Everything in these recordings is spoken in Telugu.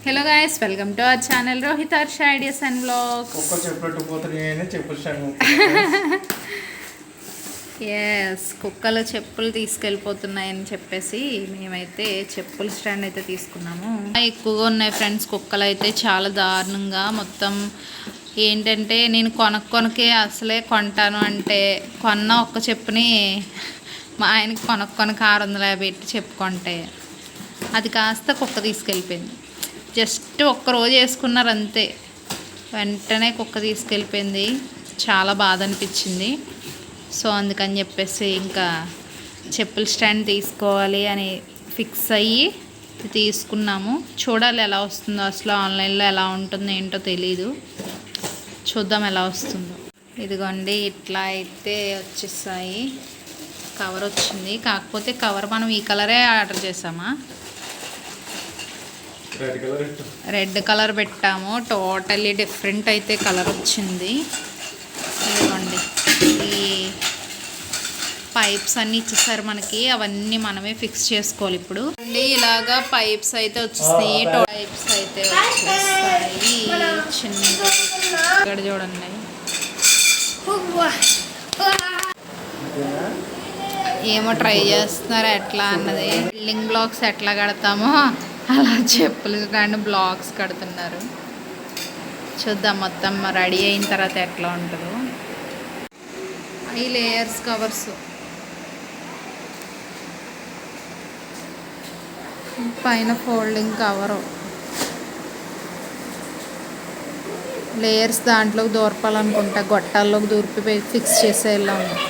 Hello guys, welcome to our channel Rohit Harsha ideas and vlogs. Yes, కుక్కలు చెప్పులు తీసుకెళ్ళిపోతున్నాయని చెప్పేసి మేమైతే చెప్పుల స్టాండ్ అయితే తీసుకున్నాము. ఎక్కువగా ఉన్నాయి ఫ్రెండ్స్ కుక్కలు అయితే, చాలా దారుణంగా. మొత్తం ఏంటంటే నేను కొనకే అసలే కొంటాను అంటే కొన్న ఒక్క చెప్పుని మా ఆయనకి కొనకు 650 పెట్టి చెప్పుకుంటే అది కాస్త కుక్క తీసుకెళ్ళిపోయింది. జస్ట్ ఒక్కరోజు వేసుకున్నారు అంతే, వెంటనే కుక్క తీసుకెళ్ళిపోయింది. చాలా బాధ అనిపించింది. సో అందుకని చెప్పేసి ఇంకా చెప్పుల స్టాండ్ తీసుకోవాలి అని ఫిక్స్ అయ్యి తీసుకున్నాము. చూడాలి ఎలా వస్తుందో, అసలు ఆన్లైన్లో ఎలా ఉంటుందో ఏంటో తెలీదు. చూద్దాం ఎలా వస్తుందో. ఇదిగోండి, ఇట్లా అయితే వచ్చేసాయి. కవర్ వచ్చింది, కాకపోతే కవర్ మనం ఈ కలరే ఆర్డర్ చేసామా, రెడ్ కలర్ పెట్టాము. టోటల్లీ డిఫరెంట్ అయితే కలర్ వచ్చింది. ఇదిగోండి, ఈ పైప్స్ అన్నీ ఇచ్చేసారు మనకి, అవన్నీ మనమే ఫిక్స్ చేసుకోవాలి ఇప్పుడు. ఇలాగా పైప్స్ అయితే వచ్చేస్తాయి, పైప్స్ అయితే వచ్చేస్తాయి. చిన్నగా ఇక్కడ చూడండి, ఏమో ట్రై చేస్తున్నారు ఎట్లా అన్నది. బిల్డింగ్ బ్లాక్స్ ఎట్లా కడతామో అలా చెప్పులు కానీ బ్లాక్స్ కడుతున్నారు. చూద్దాం మొత్తం రెడీ అయిన తర్వాత ఎట్లా ఉంటుందో. ఈ లేయర్స్ కవర్స్ పైన ఫోల్డింగ్ కవరు, లేయర్స్ దాంట్లోకి దూరపాలనుకుంటా, గొట్టాల్లోకి దూరిపి ఫిక్స్ చేసేలా ఉంది.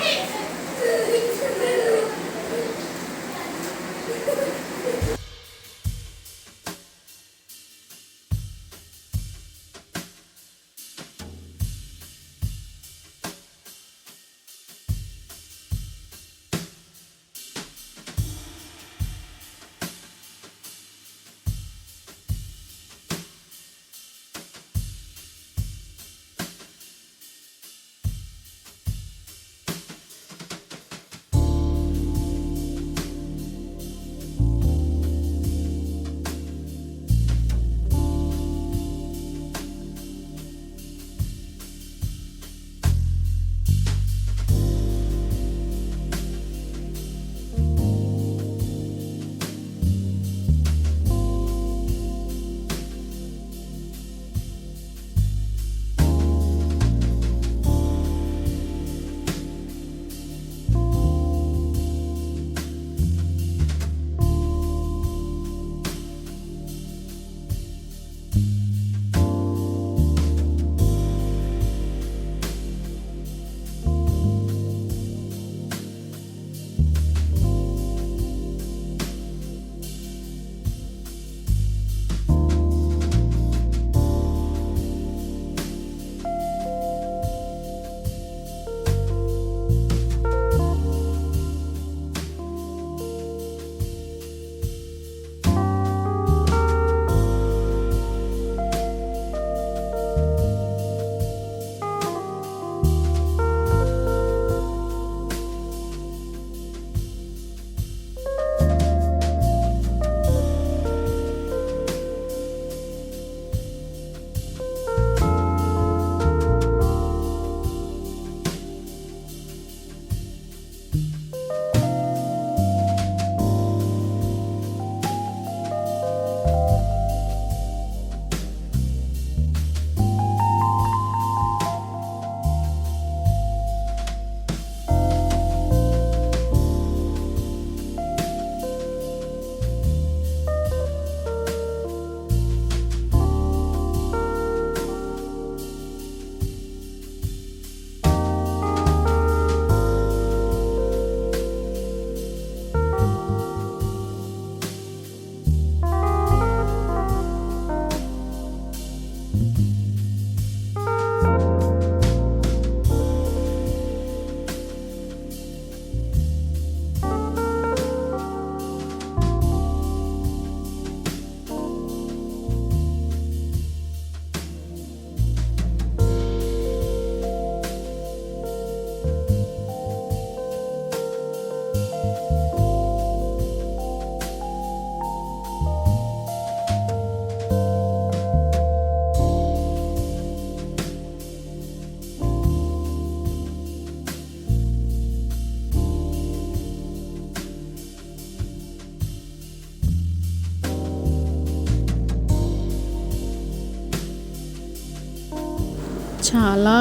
చాలా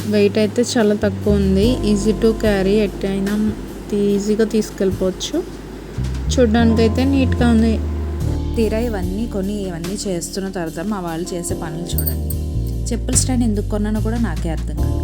వెయిట్ అయితే చాలా తక్కువ ఉంది. ఈజీ టు క్యారీ, ఎట్టయినా ఈజీగా తీసుకెళ్ళిపోవచ్చు. చూడ్డానికైతే నీట్గా ఉంది. తీరా ఇవన్నీ చేస్తున్న తర్వాత మా వాళ్ళు చేసే పనులు చూడండి. చెప్పుల స్టాండ్ ఎందుకు కొన్నానో కూడా నాకే అర్థం కాదు.